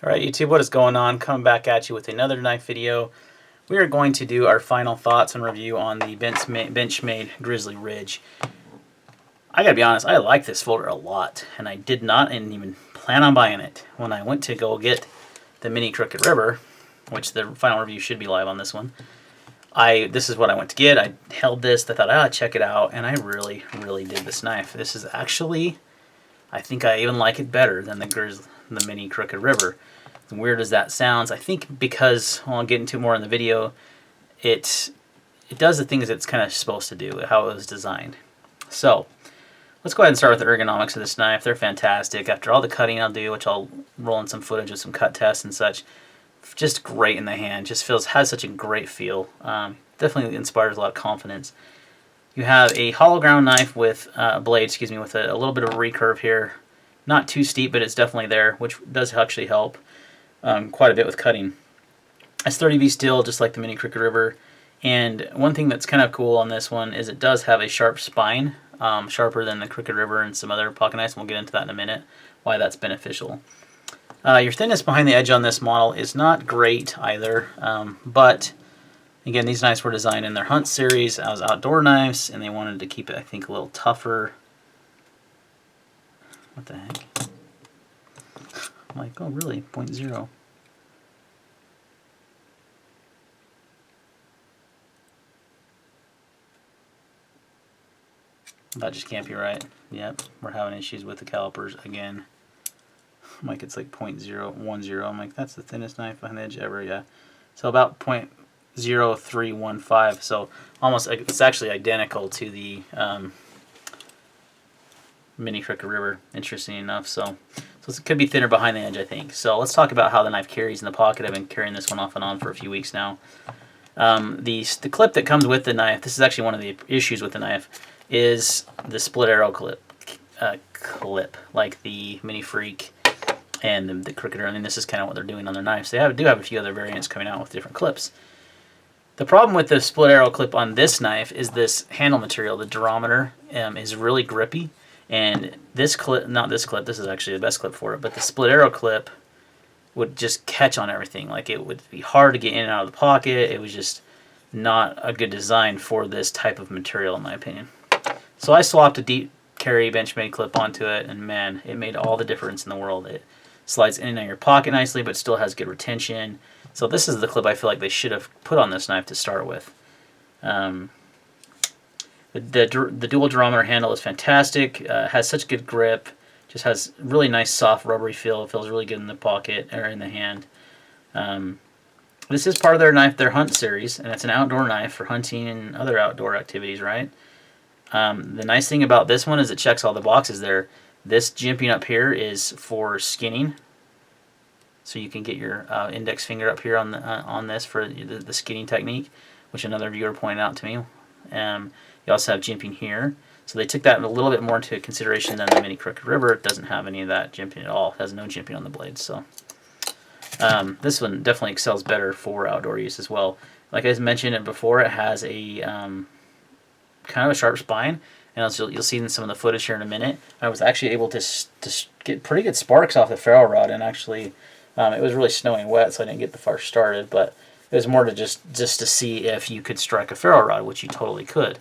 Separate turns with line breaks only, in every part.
Alright YouTube, what is going on? Coming back at you with another knife video. We are going to do our final thoughts and review on the Benchmade Grizzly Ridge. I gotta be honest, I like this folder a lot, and I did not even plan on buying it. When I went to go get the Mini Crooked River, which the final review should be live on this one, this is what I went to get. I held this, I thought, check it out, and I really dig this knife. This is actually, I think I even like it better than the Mini Crooked River. As weird as that sounds, I think because, well, I'll get into more in the video, it does the things it's kind of supposed to do, how it was designed. So, let's go ahead and start with the ergonomics of this knife. They're fantastic. After all the cutting I'll do, which I'll roll in some footage of some cut tests and such, just great in the hand. Just has such a great feel. Definitely inspires a lot of confidence. You have a hollow ground knife with blade, with a little bit of a recurve here. Not too steep, but it's definitely there, which does actually help quite a bit with cutting. It's 30V steel, just like the Mini Crooked River. And one thing that's kind of cool on this one is it does have a sharp spine, sharper than the Crooked River and some other pocket knives. We'll get into that in a minute, why that's beneficial. Your thinness behind the edge on this model is not great either, but again, these knives were designed in their Hunt series as outdoor knives, and they wanted to keep it, I think, a little tougher. What the heck? I'm like, oh really, 0.0. That just can't be right. Yep, we're having issues with the calipers again. I'm like, it's like 0.010. I'm like, that's the thinnest knife behind the edge ever, yeah. So about 0.0315. So almost, it's actually identical to the Mini Crooked River, interesting enough. So it could be thinner behind the edge, I think. So let's talk about how the knife carries in the pocket. I've been carrying this one off and on for a few weeks now. The clip that comes with the knife, this is actually one of the issues with the knife, is the split arrow clip, like the Mini Freak and the Crooked Arrow. I mean, this is kind of what they're doing on their knives. They do have a few other variants coming out with different clips. The problem with the split arrow clip on this knife is this handle material, the Durometer, is really grippy. And this clip, not this clip, this is actually the best clip for it, but the split arrow clip would just catch on everything. Like, it would be hard to get in and out of the pocket. It was just not a good design for this type of material, in my opinion. So I swapped a deep carry Benchmade clip onto it, and man, it made all the difference in the world. It slides in and out of your pocket nicely, but still has good retention. So this is the clip I feel like they should have put on this knife to start with. The dual Durometer handle is fantastic. Has such good grip. Just has really nice, soft, rubbery feel. It feels really good in the pocket or in the hand. This is part of their Hunt series, and it's an outdoor knife for hunting and other outdoor activities, right? The nice thing about this one is it checks all the boxes there. This jimping up here is for skinning, so you can get your index finger up here on this for the skinning technique, which another viewer pointed out to me. You also have jimping here, so they took that a little bit more into consideration than the Mini Crooked River. It doesn't have any of that jimping at all. It has no jimping on the blades, so this one definitely excels better for outdoor use as well. Like I mentioned it before, it has a kind of a sharp spine, and you'll see in some of the footage here in a minute. I was actually able to get pretty good sparks off the ferro rod, and actually it was really snowing wet, so I didn't get the fire started, but it was more to just to see if you could strike a ferro rod, which you totally could,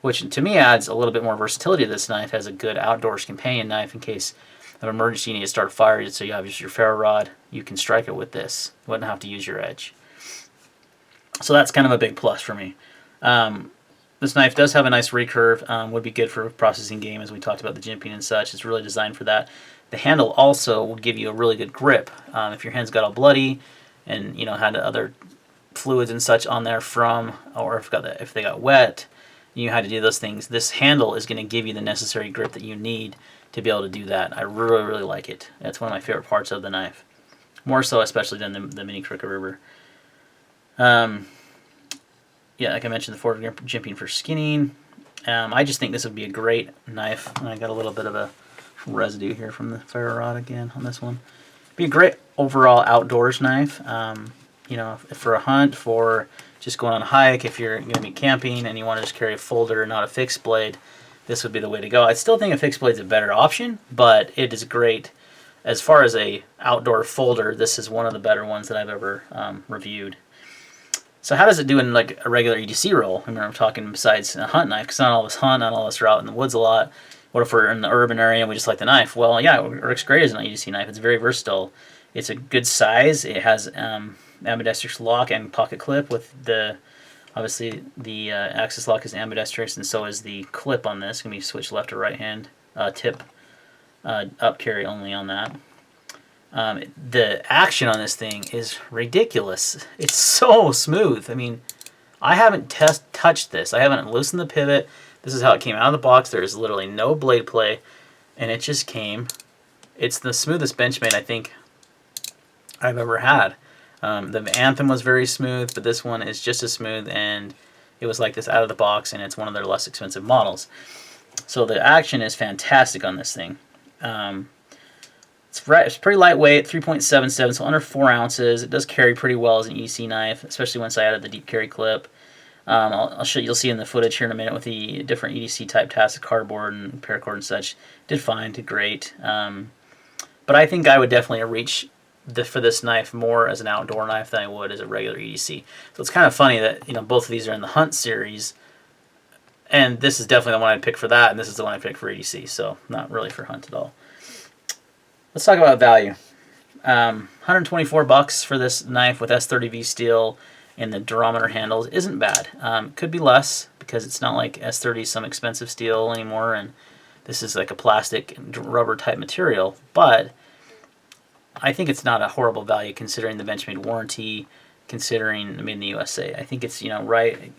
which to me adds a little bit more versatility to this knife as a good outdoors companion knife in case of emergency you need to start a fire. So you have your ferro rod, you can strike it with this. You wouldn't have to use your edge. So that's kind of a big plus for me. This knife does have a nice recurve, would be good for processing game, as we talked about the jimping and such. It's really designed for that. The handle also will give you a really good grip. If your hands got all bloody and had other fluids and such on there or if they got wet, you had to do those things, this handle is going to give you the necessary grip that you need to be able to do that. I really like it. It's one of my favorite parts of the knife. More so especially than the Mini Crooked River. Yeah, like I mentioned, the forward jimping for skinning. I just think this would be a great knife. And I got a little bit of a residue here from the ferro rod again on this one. Be a great overall outdoors knife. For a hunt, for just going on a hike, if you're going to be camping and you want to just carry a folder, not a fixed blade, this would be the way to go. I still think a fixed blade is a better option, but it is great as far as a outdoor folder, this is one of the better ones that I've ever reviewed. So how does it do in like a regular EDC roll? I mean, I'm talking besides a hunt knife, because not all of us hunt, not all of us are out in the woods a lot. What if we're in the urban area and we just like the knife? Well, yeah, it works great as an EDC knife. It's very versatile. It's a good size. It has ambidextrous lock and pocket clip with the, obviously the axis lock is ambidextrous, and so is the clip on this. It can be switched left or right hand, tip up carry only on that. The action on this thing is ridiculous. It's so smooth. I mean, I haven't touched this. I haven't loosened the pivot. This is how it came out of the box. There is literally no blade play, and it just came. It's the smoothest Benchmade I think I've ever had. The Anthem was very smooth, but this one is just as smooth, and it was like this out of the box, and it's one of their less expensive models. So the action is fantastic on this thing. It's pretty lightweight, 3.77, so under 4 ounces. It does carry pretty well as an EDC knife, especially once I added the deep carry clip. I'll show you'll see in the footage here in a minute with the different EDC type tasks, cardboard and paracord and such. Did fine, did great. But I think I would definitely reach for this knife more as an outdoor knife than I would as a regular EDC. So it's kind of funny that both of these are in the Hunt series, and this is definitely the one I'd pick for that, and this is the one I picked for EDC. So not really for Hunt at all. Let's talk about value. $124 for this knife with S30V steel and the Durometer handles isn't bad. Could be less because it's not like S30 is some expensive steel anymore, and this is like a plastic rubber type material. But I think it's not a horrible value considering the Benchmade warranty, considering made in the USA. I think it's right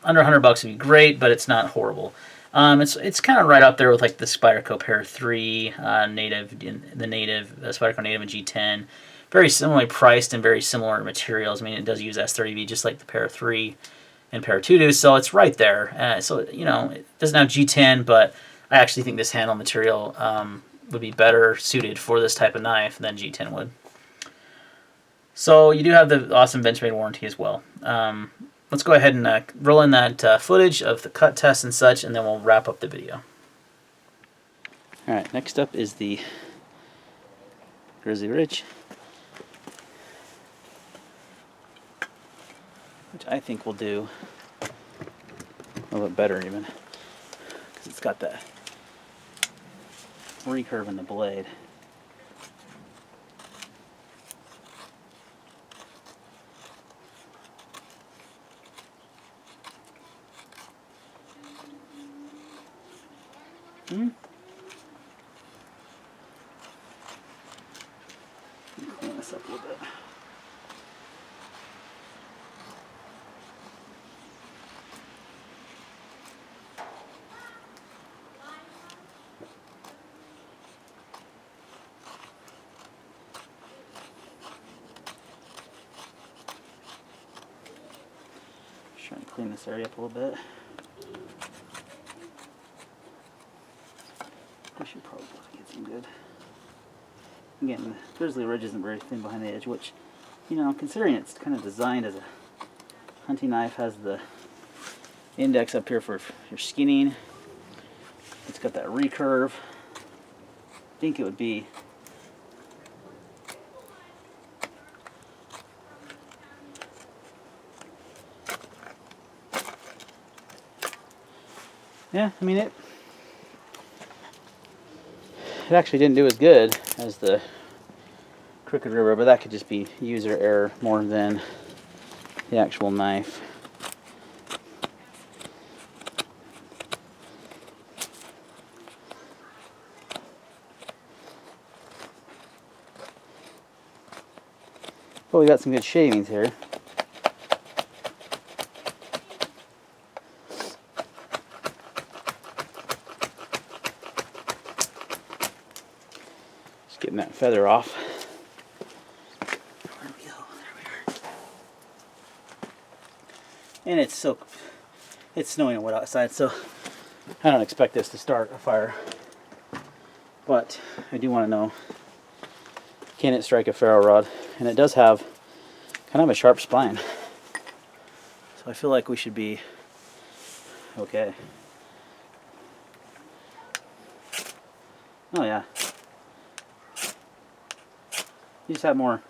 under $100 would be great, but it's not horrible. It's kind of right up there with like the Spyderco Pair 3 native, the Spyderco Native and G10. Very similarly priced and very similar materials. I mean, it does use S30V just like the Pair 3 and Pair 2 do, so it's right there. So it doesn't have G10, but I actually think this handle material would be better suited for this type of knife than G10 would. So you do have the awesome Benchmade warranty as well. Let's go ahead and roll in that footage of the cut test and such, and then we'll wrap up the video. Alright, next up is the Grizzly Ridge, which I think will do a little bit better even, because it's got that recurve in the blade. Clean this up a little bit. Just trying to clean this area up a little bit. I should probably get some good. Again, the Grizzly Ridge isn't very thin behind the edge, which, considering it's kind of designed as a hunting knife, has the index up here for your skinning. It's got that recurve. I think it would be I mean it actually didn't do as good as the Crooked River, but that could just be user error more than the actual knife. Well, we got some good shavings here. Getting that feather off. There we go. There we are. And it's snowing and wet outside, so I don't expect this to start a fire. But I do want to know, can it strike a ferro rod? And it does have kind of a sharp spine. So I feel like we should be okay. Oh yeah. You just have more.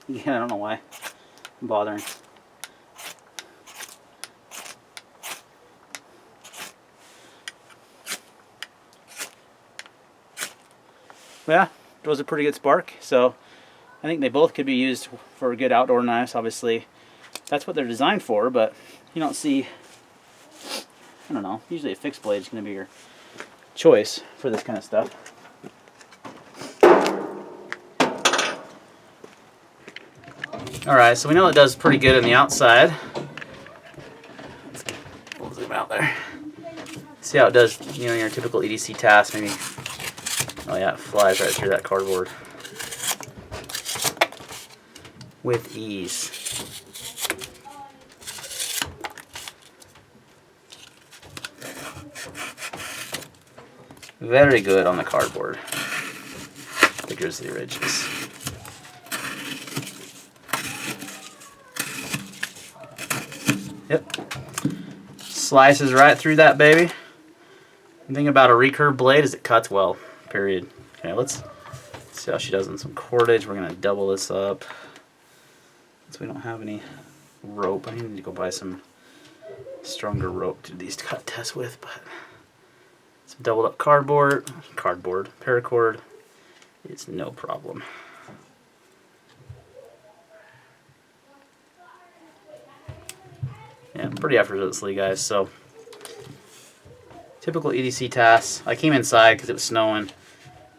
Yeah, I don't know why I'm bothering. Yeah, throws a pretty good spark, so I think they both could be used for good outdoor knives. Obviously, that's what they're designed for, but you don't see, I don't know, usually a fixed blade is going to be your choice for this kind of stuff. Alright, so we know it does pretty good on the outside. We'll zoom out there. See how it does, you know, your typical EDC task, maybe. Oh yeah, it flies right through that cardboard. With ease. Very good on the cardboard. The Grizzly Ridges. Yep. Slices right through that baby. The thing about a recurve blade is it cuts well, period. Okay, let's see how she does in some cordage. We're going to double this up. Since we don't have any rope, I need to go buy some stronger rope to do these cut tests with, but some doubled up paracord is no problem. Yeah, pretty effortlessly, guys. So, typical EDC tasks. I came inside because it was snowing,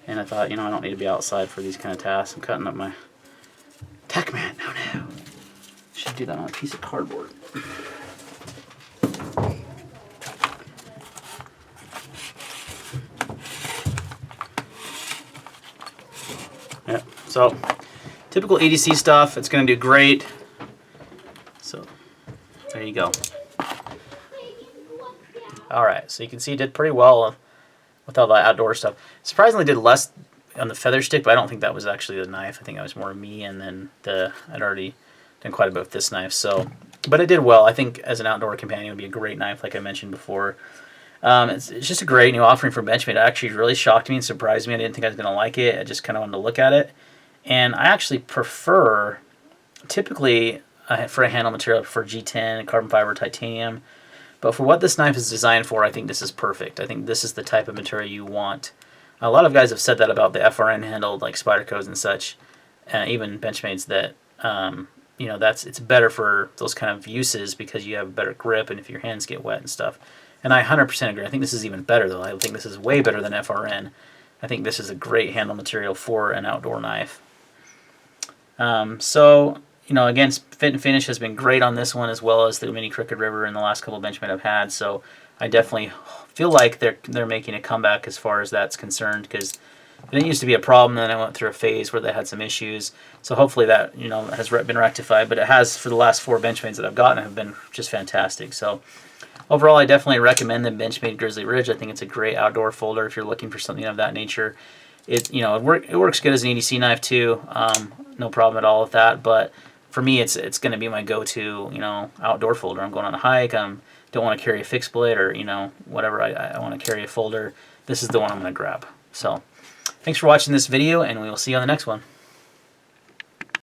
and I thought, you know, I don't need to be outside for these kind of tasks. I'm cutting up my tack mat. No. Should do that on a piece of cardboard. Yeah, so typical EDC stuff. It's going to do great. So there you go. Alright, so you can see it did pretty well with all the outdoor stuff. Surprisingly did less on the feather stick, but I don't think that was actually the knife. I think that was more me, and then I'd already done quite a bit with this knife. So, but it did well. I think as an outdoor companion it would be a great knife, like I mentioned before. It's just a great new offering from Benchmade. It actually really shocked me and surprised me. I didn't think I was going to like it. I just kind of wanted to look at it. And I actually prefer, typically, for a handle material, I prefer G10, carbon fiber, titanium. But for what this knife is designed for, I think this is perfect. I think this is the type of material you want. A lot of guys have said that about the FRN handle, like Spyderco's and such, even Benchmade's, that you know, it's better for those kind of uses because you have a better grip and if your hands get wet and stuff. And I 100% agree. I think this is even better, though. I think this is way better than FRN. I think this is a great handle material for an outdoor knife. So, you know, again, fit and finish has been great on this one, as well as the Mini Crooked River and the last couple of Benchmade I've had. So I definitely feel like they're making a comeback as far as that's concerned, because it didn't used to be a problem. Then I went through a phase where they had some issues. So hopefully that, you know, has been rectified. But it has, for the last 4 Benchmades that I've gotten, have been just fantastic. So overall, I definitely recommend the Benchmade Grizzly Ridge. I think it's a great outdoor folder if you're looking for something of that nature. It works good as an EDC knife too. No problem at all with that. But for me, it's going to be my go-to, you know, outdoor folder. I'm going on a hike. Don't want to carry a fixed blade, or, you know, whatever. I want to carry a folder. This is the one I'm going to grab. So thanks for watching this video, and we will see you on the next one.